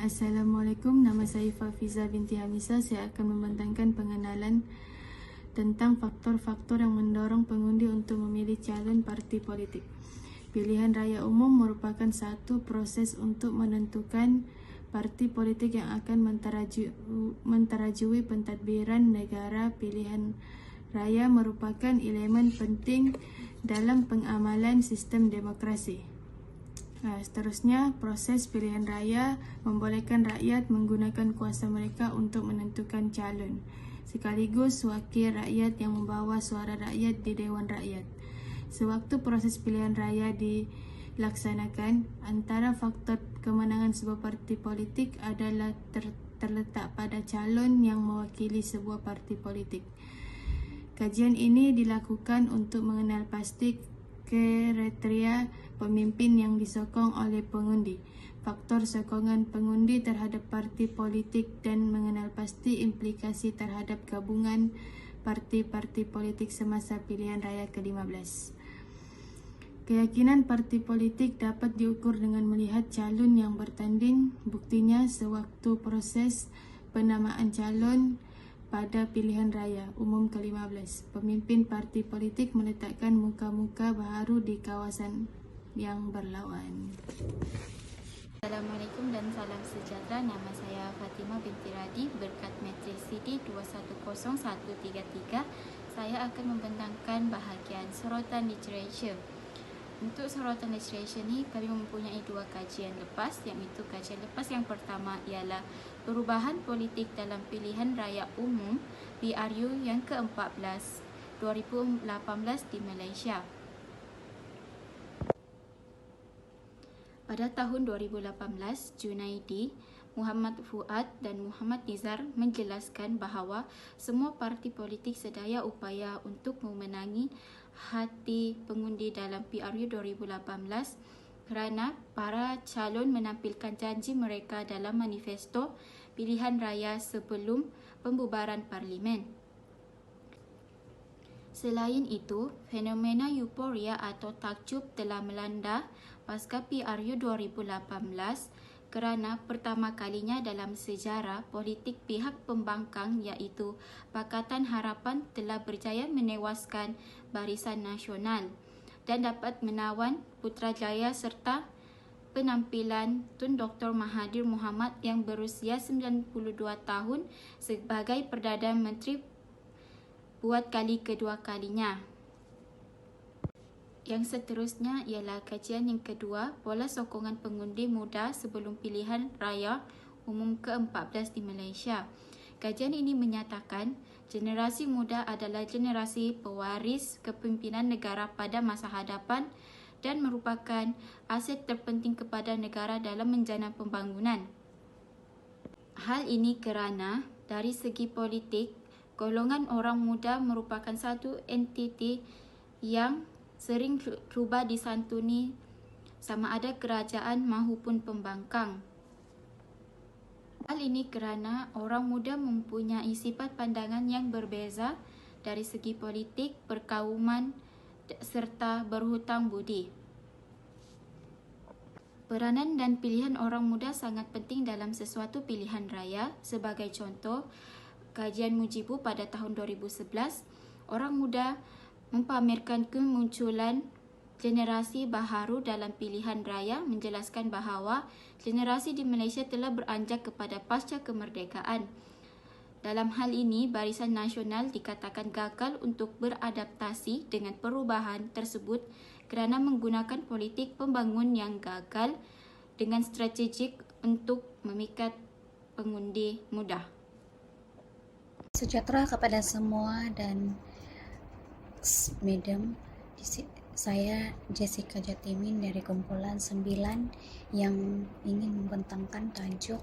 Assalamualaikum, nama saya Fafiza binti Hamisa. Saya akan membentangkan pengenalan tentang faktor-faktor yang mendorong pengundi untuk memilih calon parti politik. Pilihan raya umum merupakan satu proses untuk menentukan parti politik yang akan menterajui pentadbiran negara. Pilihan raya merupakan elemen penting dalam pengamalan sistem demokrasi. Seterusnya, proses pilihan raya membolehkan rakyat menggunakan kuasa mereka untuk menentukan calon, sekaligus wakil rakyat yang membawa suara rakyat di Dewan Rakyat. Sewaktu proses pilihan raya dilaksanakan, antara faktor kemenangan sebuah parti politik adalah terletak pada calon yang mewakili sebuah parti politik. Kajian ini dilakukan untuk mengenal pasti kriteria pemimpin yang disokong oleh pengundi, faktor sokongan pengundi terhadap parti politik, dan mengenal pasti implikasi terhadap gabungan parti-parti politik semasa pilihan raya ke-15. Keyakinan parti politik dapat diukur dengan melihat calon yang bertanding. Buktinya, sewaktu proses penamaan calon pada pilihan raya umum ke-15, pemimpin parti politik meletakkan muka-muka baharu di kawasan yang berlawan. Assalamualaikum dan salam sejahtera. Nama saya Fatimah binti Radi, berkat matris CD 210133. Saya akan membentangkan bahagian sorotan literature. Untuk sorotan literature ni, kami mempunyai dua kajian lepas, iaitu kajian lepas yang pertama ialah perubahan politik dalam pilihan raya umum PRU yang ke-14 2018 di Malaysia. Pada tahun 2018, Junaidi, Muhammad Fuad dan Muhammad Nizar menjelaskan bahawa semua parti politik sedaya upaya untuk memenangi hati pengundi dalam PRU 2018 kerana para calon menampilkan janji mereka dalam manifesto pilihan raya sebelum pembubaran parlimen. Selain itu, fenomena euforia atau takjub telah melanda pasca PRU 2018 kerana pertama kalinya dalam sejarah politik pihak pembangkang iaitu Pakatan Harapan telah berjaya menewaskan Barisan Nasional dan dapat menawan Putrajaya serta penampilan Tun Dr. Mahathir Mohamad yang berusia 92 tahun sebagai Perdana Menteri buat kali kedua kalinya. Yang seterusnya ialah kajian yang kedua, pola sokongan pengundi muda sebelum pilihan raya umum ke-14 di Malaysia. Kajian ini menyatakan generasi muda adalah generasi pewaris kepimpinan negara pada masa hadapan dan merupakan aset terpenting kepada negara dalam menjana pembangunan. Hal ini kerana dari segi politik, golongan orang muda merupakan satu entiti yang sering cuba disantuni sama ada kerajaan maupun pembangkang. Hal ini kerana orang muda mempunyai sifat pandangan yang berbeza dari segi politik, perkauman serta berhutang budi. Peranan dan pilihan orang muda sangat penting dalam sesuatu pilihan raya. Sebagai contoh, kajian Mujibu pada tahun 2011, orang muda mempamerkan kemunculan generasi baharu dalam pilihan raya, menjelaskan bahawa generasi di Malaysia telah beranjak kepada pasca kemerdekaan. Dalam hal ini, Barisan Nasional dikatakan gagal untuk beradaptasi dengan perubahan tersebut kerana menggunakan politik pembangun yang gagal dengan strategik untuk memikat pengundi muda. Sejahtera kepada semua dan Madam, saya Jessica Jatimin dari kumpulan 9 yang ingin membentangkan tajuk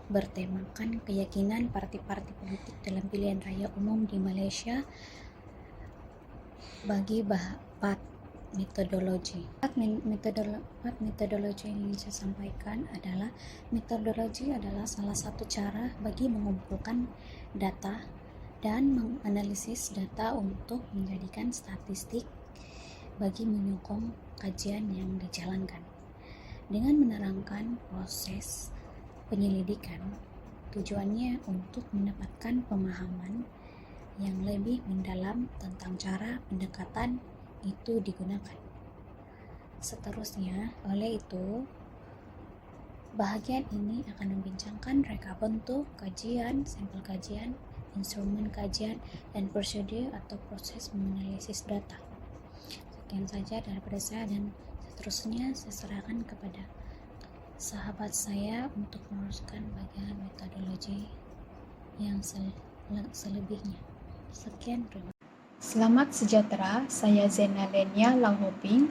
bertemakan keyakinan parti-parti politik dalam pilihan raya umum di Malaysia bagi 4 metodologi. 4 metodologi yang ingin saya sampaikan adalah metodologi adalah salah satu cara bagi mengumpulkan data dan menganalisis data untuk menjadikan statistik bagi menyokong kajian yang dijalankan dengan menerangkan proses penyelidikan. Tujuannya untuk mendapatkan pemahaman yang lebih mendalam tentang cara pendekatan itu digunakan. Seterusnya, oleh itu, bahagian ini akan membincangkan reka bentuk kajian, sampel kajian, instrumen kajian, dan prosedur atau proses menganalisis data. Sekian saja daripada saya, dan seterusnya saya serahkan kepada sahabat saya untuk meneruskan bagian metodologi yang selebihnya. Sekian, terima kasih. Selamat sejahtera, saya Zenalenia Lahoping,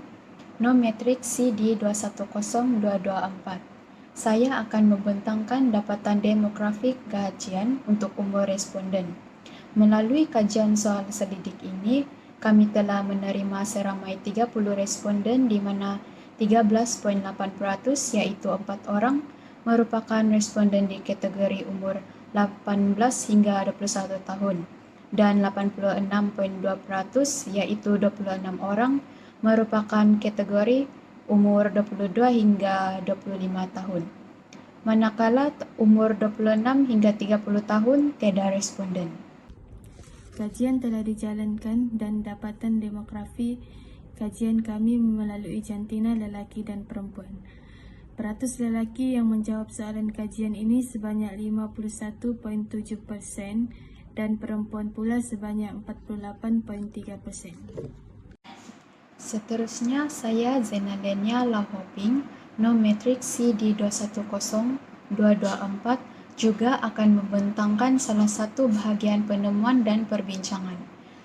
Nometrik CD210224. Saya akan membentangkan dapatan demografik kajian untuk umur responden. Melalui kajian soal selidik ini, kami telah menerima seramai 30 responden di mana 13.8% iaitu 4 orang merupakan responden di kategori umur 18 hingga 21 tahun dan 86.2% iaitu 26 orang merupakan kategori umur 22 hingga 25 tahun. Manakala umur 26 hingga 30 tahun tiada responden. Kajian telah dijalankan dan dapatan demografi kajian kami melalui jantina lelaki dan perempuan. Peratus lelaki yang menjawab soalan kajian ini sebanyak 51.7% dan perempuan pula sebanyak 48.3%. Seterusnya, saya Zenalenia Lahoping, Nometrik CD210224 juga akan membentangkan salah satu bahagian penemuan dan perbincangan.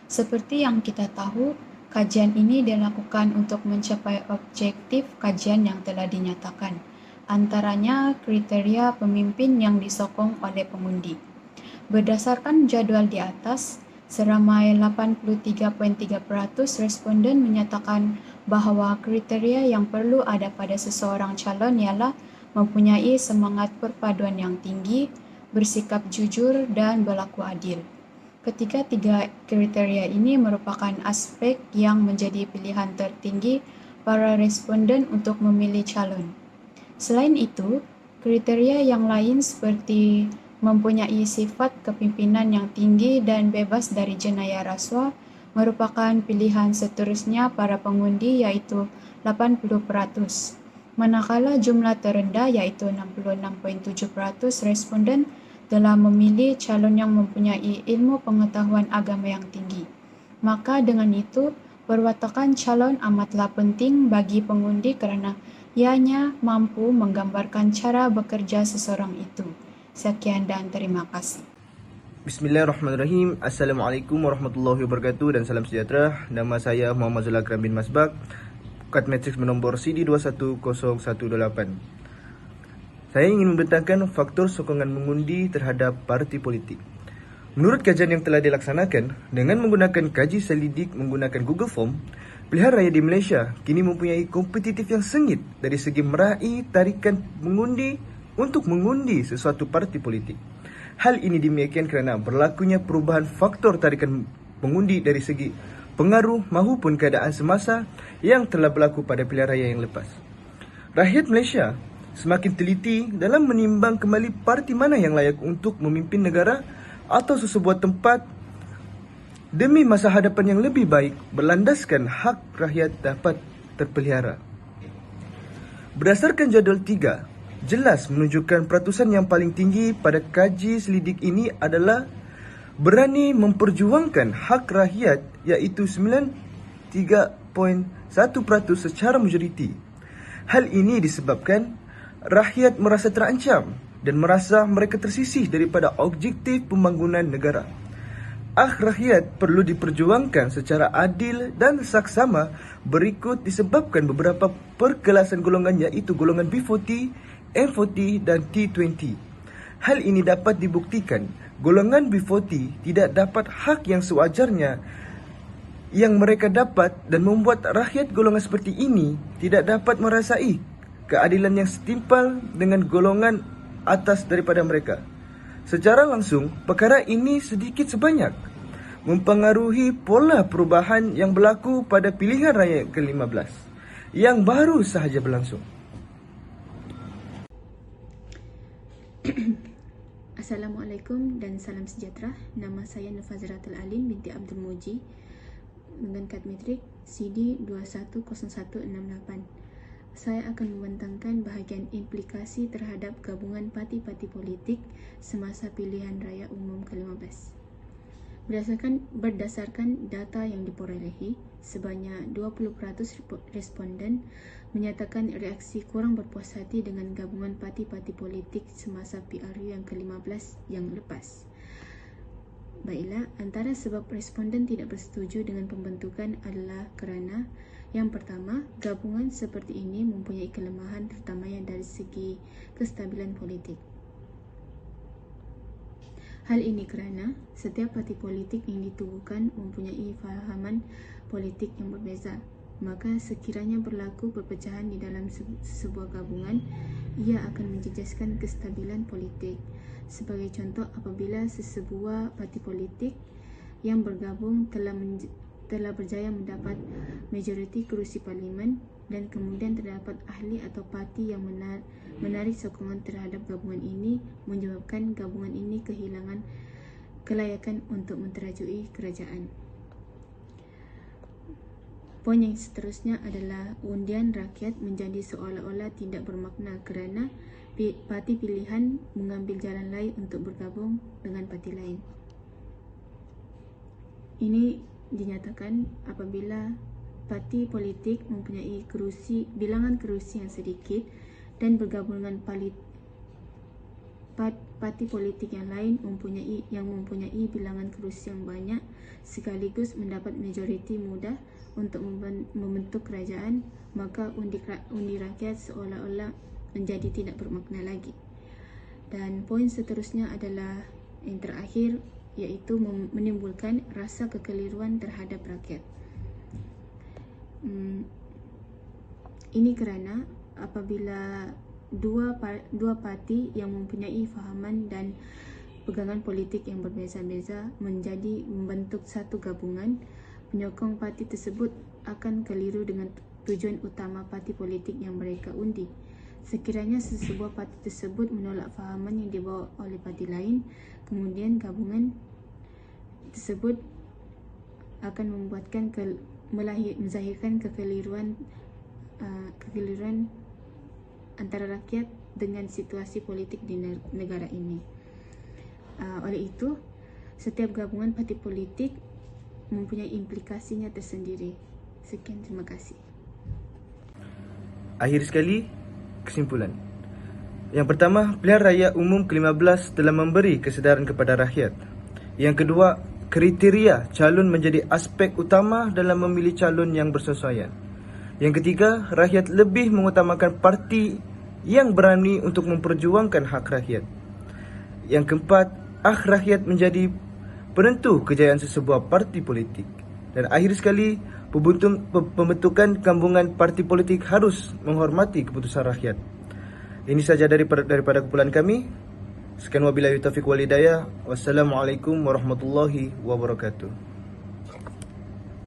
Seperti yang kita tahu, kajian ini dilakukan untuk mencapai objektif kajian yang telah dinyatakan, antaranya kriteria pemimpin yang disokong oleh pengundi. Berdasarkan jadual di atas, seramai 83.3% responden menyatakan bahawa kriteria yang perlu ada pada seseorang calon ialah mempunyai semangat perpaduan yang tinggi, bersikap jujur dan berlaku adil. Ketiga-tiga kriteria ini merupakan aspek yang menjadi pilihan tertinggi para responden untuk memilih calon. Selain itu, kriteria yang lain seperti mempunyai sifat kepimpinan yang tinggi dan bebas dari jenayah rasuah merupakan pilihan seterusnya para pengundi iaitu 80%. Manakala jumlah terendah iaitu 66.7% responden telah memilih calon yang mempunyai ilmu pengetahuan agama yang tinggi. Maka dengan itu, perwatakan calon amatlah penting bagi pengundi kerana ianya mampu menggambarkan cara bekerja seseorang itu. Sekian dan terima kasih. Bismillahirrahmanirrahim. Assalamualaikum warahmatullahi wabarakatuh dan salam sejahtera. Nama saya Muhammad Zulakram bin Masbak, Kad Matrix bernombor CD210118. Saya ingin membentangkan faktor sokongan mengundi terhadap parti politik. Menurut kajian yang telah dilaksanakan dengan menggunakan kaji selidik menggunakan Google Form, pilihan raya di Malaysia kini mempunyai kompetitif yang sengit dari segi meraih tarikan mengundi untuk mengundi sesuatu parti politik. Hal ini demikian kerana berlakunya perubahan faktor tarikan pengundi dari segi pengaruh maupun keadaan semasa yang telah berlaku pada pilihan raya yang lepas. Rakyat Malaysia semakin teliti dalam menimbang kembali parti mana yang layak untuk memimpin negara atau sesebuah tempat demi masa hadapan yang lebih baik berlandaskan hak rakyat dapat terpelihara. Berdasarkan jadual 3, jelas menunjukkan peratusan yang paling tinggi pada kaji selidik ini adalah berani memperjuangkan hak rakyat iaitu 93.1% secara majoriti. Hal ini disebabkan rakyat merasa terancam dan merasa mereka tersisih daripada objektif pembangunan negara. Hak rakyat perlu diperjuangkan secara adil dan saksama berikut disebabkan beberapa perkelasan golongan iaitu golongan B40, M40 dan T20. Hal ini dapat dibuktikan golongan B40 tidak dapat hak yang sewajarnya yang mereka dapat dan membuat rakyat golongan seperti ini tidak dapat merasai keadilan yang setimpal dengan golongan atas daripada mereka. Secara langsung, perkara ini sedikit sebanyak mempengaruhi pola perubahan yang berlaku pada pilihan raya ke-15 yang baru sahaja berlangsung. Assalamualaikum dan salam sejahtera. Nama saya Nufaziratul Alim binti Abdul Muji dengan kad metrik CD 210168. Saya akan membentangkan bahagian implikasi terhadap gabungan parti-parti politik semasa pilihan raya umum ke-15. Berdasarkan data yang diperolehi, sebanyak 20% responden menyatakan reaksi kurang berpuas hati dengan gabungan parti-parti politik semasa PRU yang ke-15 yang lepas. Baiklah, antara sebab responden tidak bersetuju dengan pembentukan adalah kerana yang pertama, gabungan seperti ini mempunyai kelemahan terutamanya dari segi kestabilan politik. Hal ini kerana setiap parti politik yang ditubuhkan mempunyai fahaman politik yang berbeza. Maka sekiranya berlaku perpecahan di dalam sebuah gabungan, ia akan menjejaskan kestabilan politik. Sebagai contoh, apabila sesebuah parti politik yang bergabung telah berjaya mendapat majoriti kerusi parlimen dan kemudian terdapat ahli atau parti yang menarik sokongan terhadap gabungan ini, menyebabkan gabungan ini kehilangan kelayakan untuk menterajui kerajaan. Poin yang seterusnya adalah undian rakyat menjadi seolah-olah tidak bermakna kerana parti pilihan mengambil jalan lain untuk bergabung dengan parti lain. Ini dinyatakan apabila parti politik mempunyai bilangan kerusi yang sedikit dan bergabung dengan parti politik yang lain yang mempunyai bilangan kerusi yang banyak sekaligus mendapat majoriti mudah untuk membentuk kerajaan, maka undi rakyat seolah-olah menjadi tidak bermakna lagi. Dan poin seterusnya adalah yang terakhir, iaitu menimbulkan rasa kekeliruan terhadap rakyat. Ini kerana apabila dua parti yang mempunyai fahaman dan pegangan politik yang berbeza-beza membentuk satu gabungan, penyokong parti tersebut akan keliru dengan tujuan utama parti politik yang mereka undi. Sekiranya sesebuah parti tersebut menolak fahaman yang dibawa oleh parti lain, kemudian gabungan tersebut akan menzahirkan kekeliruan antara rakyat dengan situasi politik di negara ini. Oleh itu, setiap gabungan parti politik mempunyai implikasinya tersendiri. Sekian, terima kasih. Akhir sekali, kesimpulan. Yang pertama, pilihan raya umum ke-15 telah memberi kesedaran kepada rakyat. Yang kedua, kriteria calon menjadi aspek utama dalam memilih calon yang bersesuaian. Yang ketiga, rakyat lebih mengutamakan parti yang berani untuk memperjuangkan hak rakyat. Yang keempat, hak rakyat menjadi penentu kejayaan sesebuah parti politik. Dan akhir sekali, pembentukan gabungan parti politik harus menghormati keputusan rakyat. Ini saja daripada kumpulan kami. Sekian wabillahi taufiq wal hidayah. Wassalamualaikum warahmatullahi wabarakatuh.